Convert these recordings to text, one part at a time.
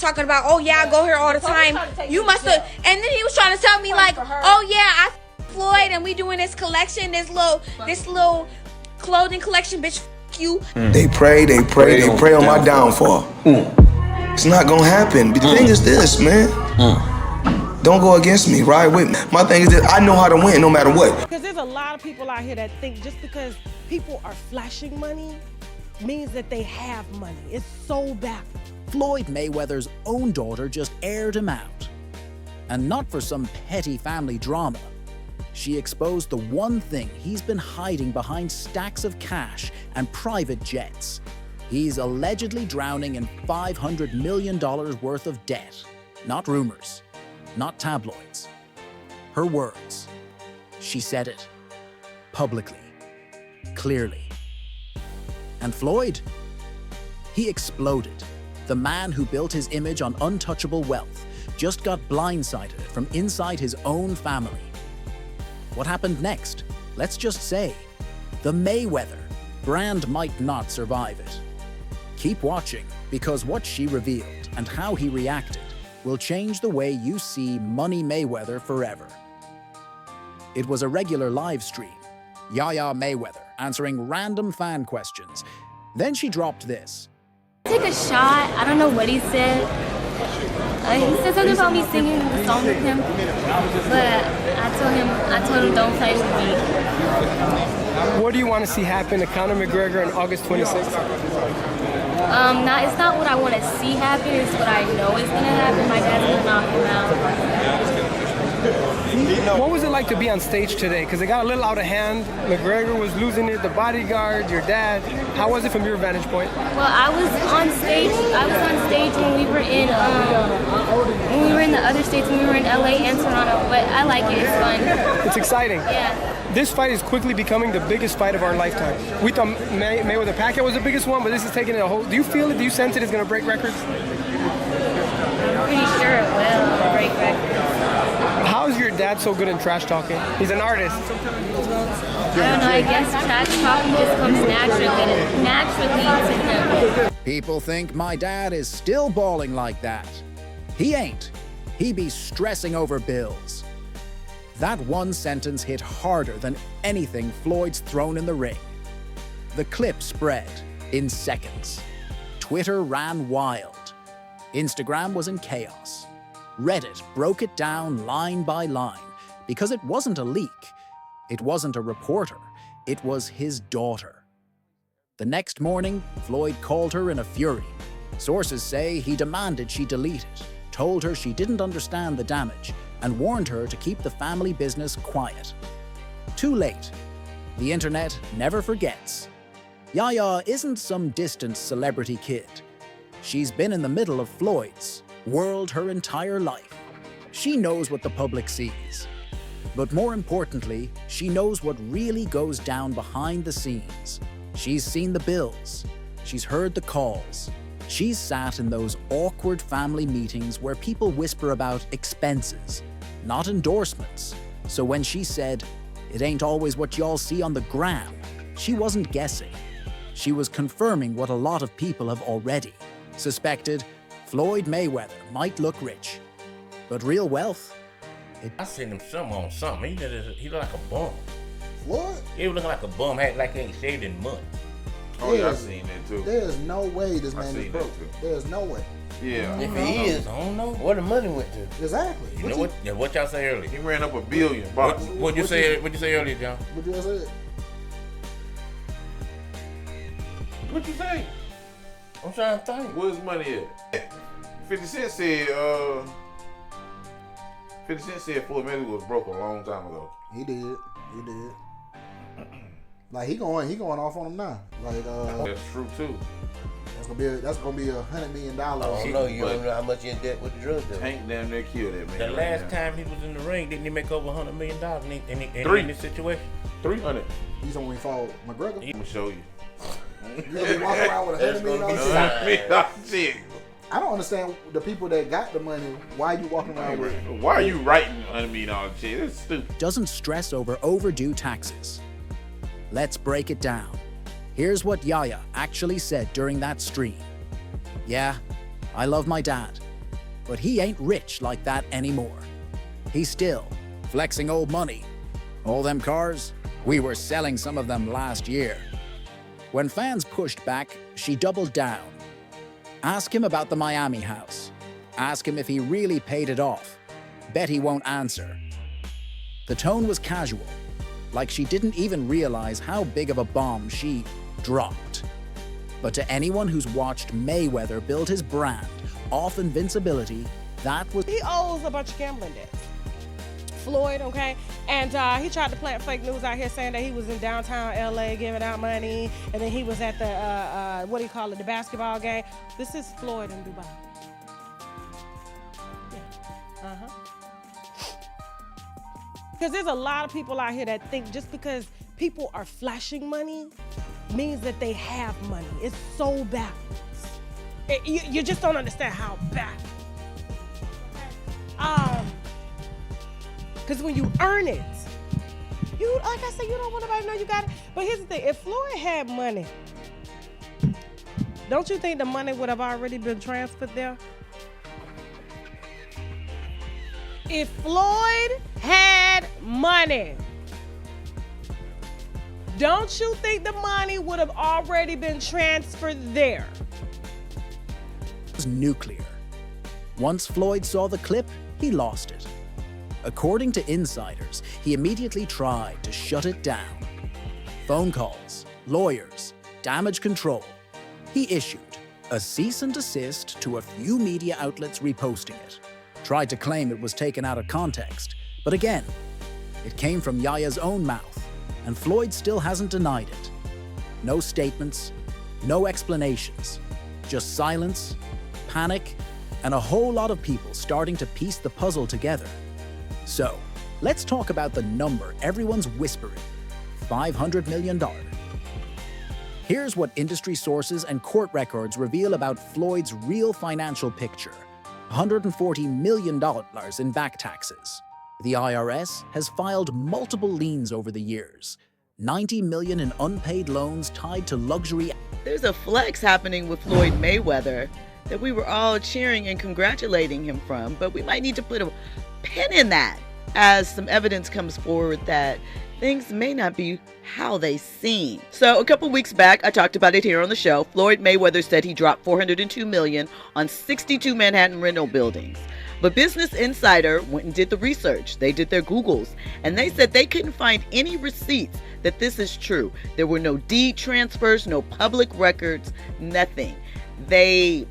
talking about, oh yeah, I go here all the time. You must have. And then he was trying to tell me like, oh yeah, I Floyd and we doing this collection, this little clothing collection, bitch. You. They pray on my downfall. It's not gonna happen. But the thing is this, man. Don't go against me, ride with me. My thing is that I know how to win no matter what. Because there's a lot of people out here that think just because people are flashing money means that they have money. It's so backwards. Floyd Mayweather's own daughter just aired him out. And not for some petty family drama. She exposed the one thing he's been hiding behind stacks of cash and private jets. He's allegedly drowning in $500 million worth of debt. Not rumors, not tabloids. Her words. She said it. Publicly. Clearly. And Floyd? He exploded. The man who built his image on untouchable wealth just got blindsided from inside his own family. What happened next? Let's just say, the Mayweather brand might not survive it. Keep watching, because what she revealed and how he reacted will change the way you see Money Mayweather forever. It was a regular live stream. Yaya Mayweather answering random fan questions. Then she dropped this. Take a shot. I don't know what he said. He said something about me singing the song with him, but I told him don't play with me. What do you want to see happen to Conor McGregor on August 26th? It's not what I want to see happen. It's what I know is gonna happen. My dad's gonna knock him out. What was it like to be on stage today? Because it got a little out of hand. McGregor was losing it, the bodyguard, your dad. How was it from your vantage point? Well, I was on stage when we were in the other states, when we were in LA and Toronto. But I like it. It's fun. It's exciting. Yeah. This fight is quickly becoming the biggest fight of our lifetime. We thought Mayweather Pacquiao was the biggest one, but this is taking it a whole. Do you feel it? Do you sense it is going to break records? I'm pretty sure it will break records. How is your dad so good in trash talking? He's an artist. I don't know, I guess trash talking just comes naturally to him. People think my dad is still balling like that. He ain't. He be stressing over bills. That one sentence hit harder than anything Floyd's thrown in the ring. The clip spread in seconds. Twitter ran wild. Instagram was in chaos. Reddit broke it down line by line because it wasn't a leak. It wasn't a reporter. It was his daughter. The next morning, Floyd called her in a fury. Sources say he demanded she delete it, told her she didn't understand the damage, and warned her to keep the family business quiet. Too late. The internet never forgets. Yaya isn't some distant celebrity kid. She's been in the middle of Floyd's world her entire life. She knows what the public sees. But more importantly, she knows what really goes down behind the scenes. She's seen the bills. She's heard the calls. She's sat in those awkward family meetings where people whisper about expenses, not endorsements. So when she said, "It ain't always what y'all see on the gram," she wasn't guessing. She was confirming what a lot of people have already suspected. Floyd Mayweather might look rich, but real wealth? I seen him on something. He look like a bum. What? He was looking like a bum, had like he ain't shaved in months. Oh yeah, I seen that too. There's no way this man is broke. There's no way. Yeah. If he is, I don't know where the money went to. Exactly. You know what? Yeah, what y'all say earlier? He ran up $1 billion. What'd you say earlier, John? What you said? What you say? I'm trying to think. Where's his money at? 50 Cent said, 50 Cent said Floyd Mayweather was broke a long time ago. He did. Like he going off on him now. Like that's true too. That's gonna be $100 million. I don't know. You don't know how much you in debt with the drug deal. Tank damn near killed that man. The last time he was in the ring, didn't he make over $100 million in this situation? 300. He's only fought McGregor. I'm gonna show you. You gonna be walking around with $100 million? I don't understand the people that got the money. Why are you walking around with? Why are you writing $100 million shit? That's stupid. Doesn't stress over overdue taxes. Let's break it down. Here's what Yaya actually said during that stream. "Yeah, I love my dad, But he ain't rich like that anymore. He's still flexing old money. All them cars, we were selling some of them last year. When fans pushed back, she doubled down. Ask him about the Miami house. Ask him if he really paid it off. Bet he won't answer. The tone was casual, like she didn't even realize how big of a bomb she dropped. But to anyone who's watched Mayweather build his brand off invincibility, that was... He owes a bunch of gambling debts. Floyd, okay? And he tried to plant fake news out here saying that he was in downtown LA giving out money, and then he was at the, what do you call it, the basketball game. This is Floyd in Dubai. Yeah, Because there's a lot of people out here that think just because people are flashing money means that they have money. It's so backwards. You just don't understand how backwards. Because when you earn it, like I said, you don't want nobody to know you got it. But here's the thing, if Floyd had money, don't you think the money would have already been transferred there? If Floyd had money, don't you think the money would have already been transferred there? It was nuclear. Once Floyd saw the clip, he lost it. According to insiders, he immediately tried to shut it down. Phone calls, lawyers, damage control. He issued a cease and desist to a few media outlets reposting it. Tried to claim it was taken out of context, but again, it came from Yaya's own mouth, and Floyd still hasn't denied it. No statements, no explanations, just silence, panic, and a whole lot of people starting to piece the puzzle together. So, let's talk about the number everyone's whispering, $500 million. Here's what industry sources and court records reveal about Floyd's real financial picture. $140 million in back taxes. The IRS has filed multiple liens over the years. $90 million in unpaid loans tied to luxury. There's a flex happening with Floyd Mayweather that we were all cheering and congratulating him from, but we might need to put a pin in that as some evidence comes forward that things may not be how they seem. So a couple weeks back, I talked about it here on the show. Floyd Mayweather said he dropped $402 million on 62 Manhattan rental buildings. But Business Insider went and did the research. They did their Googles, and they said they couldn't find any receipts that this is true. There were no deed transfers, no public records, nothing. They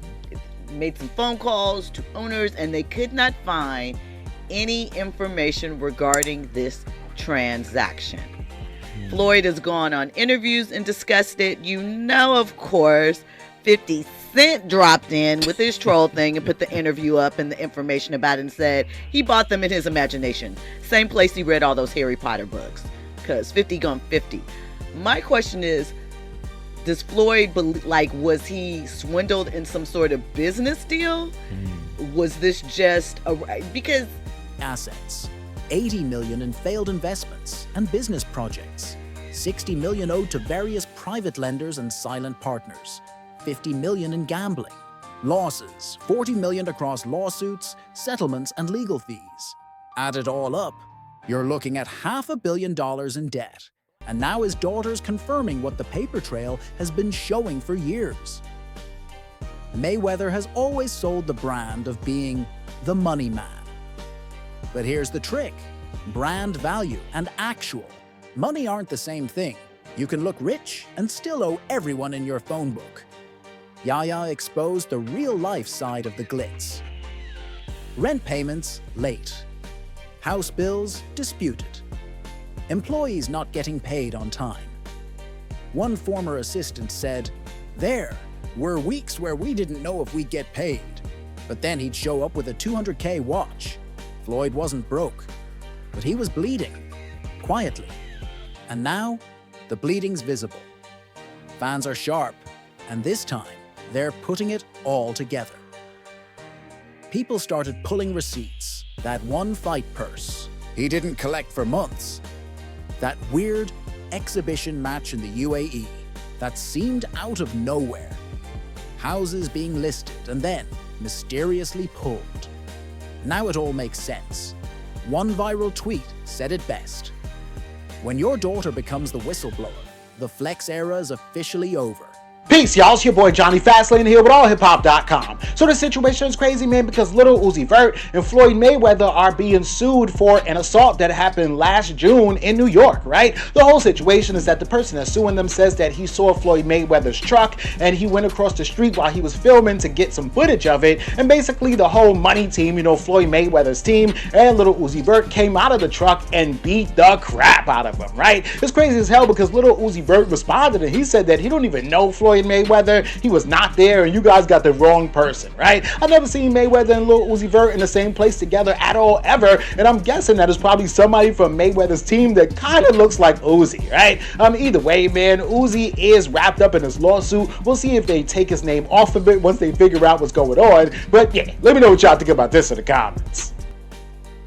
made some phone calls to owners, and they could not find any information regarding this transaction. Floyd has gone on interviews and discussed it. You know, of course, 50 Cent dropped in with his troll thing and put the interview up and the information about it and said he bought them in his imagination. Same place he read all those Harry Potter books, because 50 gone 50. My question is, does Floyd, was he swindled in some sort of business deal? Was this just because assets, $80 million in failed investments and business projects, $60 million owed to various private lenders and silent partners, $50 million in gambling, losses, $40 million across lawsuits, settlements, and legal fees. Add it all up, you're looking at $500 million in debt. And now his daughter's confirming what the paper trail has been showing for years. Mayweather has always sold the brand of being the money man. But here's the trick: brand value and actual money aren't the same thing. You can look rich and still owe everyone in your phone book. Yaya exposed the real-life side of the glitz. Rent payments late. House bills disputed. Employees not getting paid on time. One former assistant said, "There were weeks where we didn't know if we'd get paid." But then he'd show up with a $200K watch. Floyd wasn't broke, but he was bleeding, quietly. And now, the bleeding's visible. Fans are sharp, and this time, they're putting it all together. People started pulling receipts. That one fight purse he didn't collect for months. That weird exhibition match in the UAE that seemed out of nowhere. Houses being listed, and then mysteriously pulled. Now it all makes sense. One viral tweet said it best. When your daughter becomes the whistleblower, the flex era is officially over. Peace, y'all. It's your boy Johnny Fastlane here with allhiphop.com. So the situation is crazy, man, because Lil Uzi Vert and Floyd Mayweather are being sued for an assault that happened last June in New York, right? The whole situation is that the person that's suing them says that he saw Floyd Mayweather's truck and he went across the street while he was filming to get some footage of it. And basically the whole money team, you know, Floyd Mayweather's team and Lil Uzi Vert came out of the truck and beat the crap out of him, right? It's crazy as hell because Lil Uzi Vert responded and he said that he don't even know Floyd Mayweather, he was not there, and you guys got the wrong person, right? I've never seen Mayweather and Lil Uzi Vert in the same place together at all, ever, and I'm guessing that it's probably somebody from Mayweather's team that kind of looks like Uzi, right? Either way, man, Uzi is wrapped up in this lawsuit. We'll see if they take his name off of it once they figure out what's going on, but yeah, let me know what y'all think about this in the comments.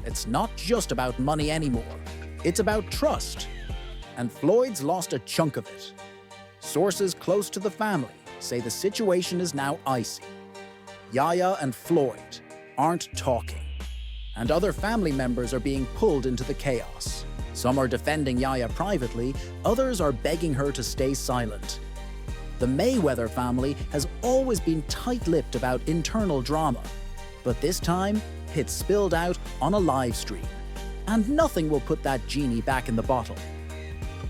It's not just about money anymore. It's about trust. And Floyd's lost a chunk of it. Sources close to the family say the situation is now icy. Yaya and Floyd aren't talking, and other family members are being pulled into the chaos. Some are defending Yaya privately, others are begging her to stay silent. The Mayweather family has always been tight-lipped about internal drama, but this time it spilled out on a live stream, and nothing will put that genie back in the bottle.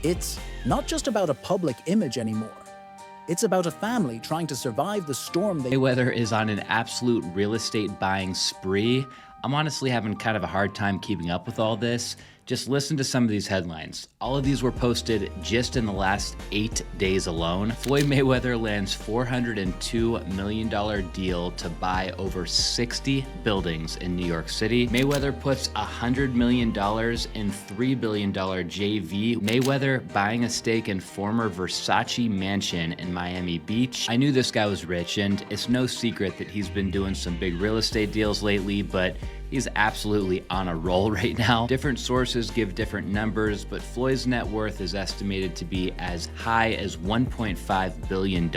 It's not just about a public image anymore. It's about a family trying to survive the storm they... Mayweather is on an absolute real estate buying spree. I'm honestly having kind of a hard time keeping up with all this. Just listen to some of these headlines. All of these were posted just in the last 8 days alone. Floyd Mayweather lands $402 million deal to buy over 60 buildings in New York City. Mayweather puts $100 million in $3 billion JV. Mayweather buying a stake in former Versace mansion in Miami Beach. I knew this guy was rich, and it's no secret that he's been doing some big real estate deals lately, but he's absolutely on a roll right now. Different sources give different numbers, but Floyd's net worth is estimated to be as high as $1.5 billion,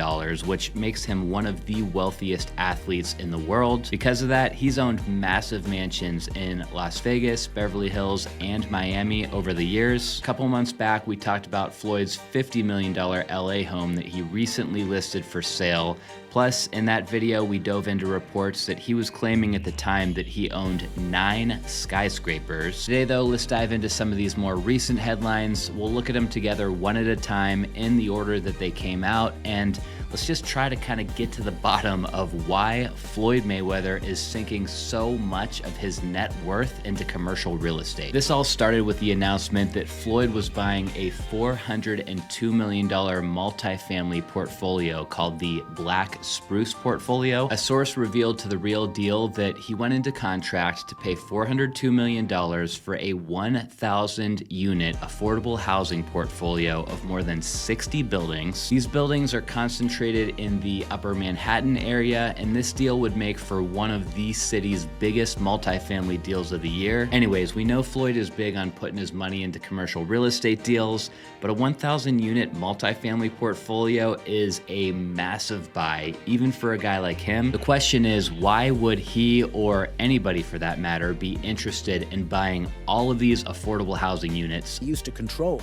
which makes him one of the wealthiest athletes in the world. Because of that, he's owned massive mansions in Las Vegas, Beverly Hills, and Miami over the years. A couple months back, we talked about Floyd's $50 million LA home that he recently listed for sale. Plus, in that video, we dove into reports that he was claiming at the time that he owned 9 skyscrapers. Today, though, let's dive into some of these more recent headlines. We'll look at them together one at a time in the order that they came out, and let's just try to kind of get to the bottom of why Floyd Mayweather is sinking so much of his net worth into commercial real estate. This all started with the announcement that Floyd was buying a $402 million multifamily portfolio called the Black Spruce portfolio. A source revealed to The Real Deal that he went into contract to pay $402 million for a 1,000 unit affordable housing portfolio of more than 60 buildings. These buildings are concentrated in the Upper Manhattan area, and this deal would make for one of the city's biggest multifamily deals of the year. Anyways, we know Floyd is big on putting his money into commercial real estate deals, but a 1,000 unit multifamily portfolio is a massive buy, even for a guy like him. The question is, why would he, or anybody for that matter, be interested in buying all of these affordable housing units? Used to control.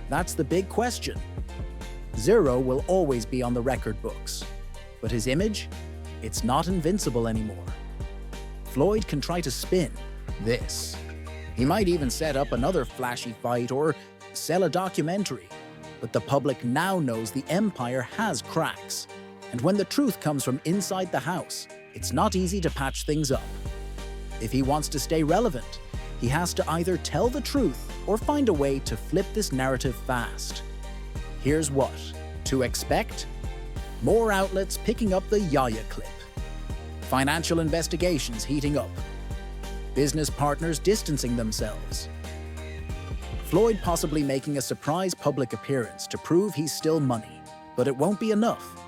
That's the big question. Zero will always be on the record books, but his image, it's not invincible anymore. Floyd can try to spin this. He might even set up another flashy fight or sell a documentary, but the public now knows the empire has cracks. And when the truth comes from inside the house, it's not easy to patch things up. If he wants to stay relevant, he has to either tell the truth or find a way to flip this narrative fast. Here's what to expect: more outlets picking up the Yaya clip, financial investigations heating up, business partners distancing themselves, Floyd possibly making a surprise public appearance to prove he's still money. But it won't be enough,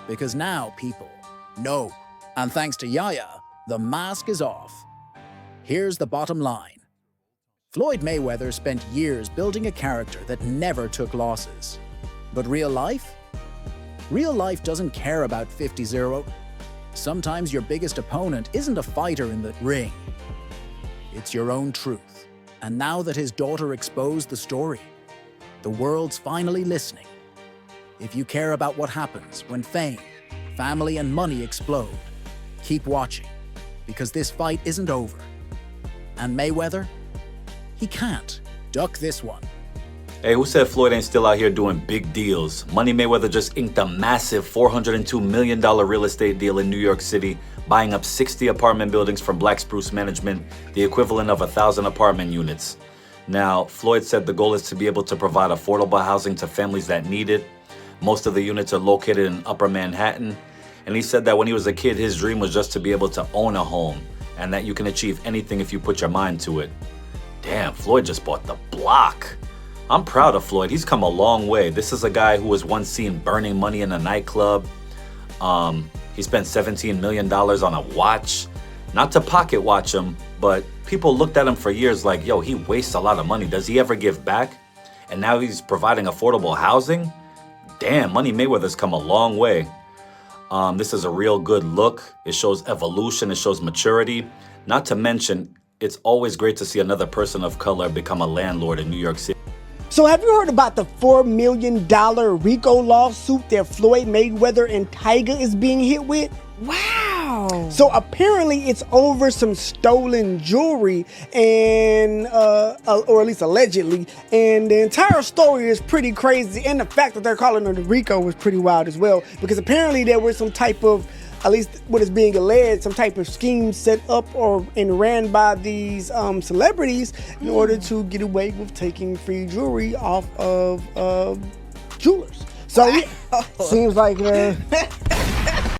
because now people know. And thanks to Yaya, the mask is off. Here's the bottom line. Floyd Mayweather spent years building a character that never took losses. But real life? Real life doesn't care about 50-0. Sometimes your biggest opponent isn't a fighter in the ring. It's your own truth. And now that his daughter exposed the story, the world's finally listening. If you care about what happens when fame, family, and money explode, keep watching, because this fight isn't over. And Mayweather, he can't duck this one. Hey, who said Floyd ain't still out here doing big deals? Money Mayweather just inked a massive $402 million real estate deal in New York City, buying up 60 apartment buildings from Black Spruce Management, the equivalent of 1,000 apartment units. Now, Floyd said the goal is to be able to provide affordable housing to families that need it. Most of the units are located in Upper Manhattan. And he said that when he was a kid, his dream was just to be able to own a home, and that you can achieve anything if you put your mind to it. Damn, Floyd just bought the block. I'm proud of Floyd. He's come a long way. This is a guy who was once seen burning money in a nightclub. He spent $17 million on a watch. Not to pocket watch him, but people looked at him for years like, yo, he wastes a lot of money. Does he ever give back? And now he's providing affordable housing? Damn, Money Mayweather's come a long way. This is a real good look. It shows evolution. It shows maturity. Not to mention, it's always great to see another person of color become a landlord in New York City. So have you heard about the $4 million RICO lawsuit that Floyd Mayweather and Tiger is being hit with? Wow. So apparently it's over some stolen jewelry and, or at least allegedly. And the entire story is pretty crazy. And the fact that they're calling it RICO was pretty wild as well. Because apparently there was some type of, at least what is being alleged, some type of scheme set up and ran by these celebrities in order to get away with taking free jewelry off of jewelers. So yeah, seems like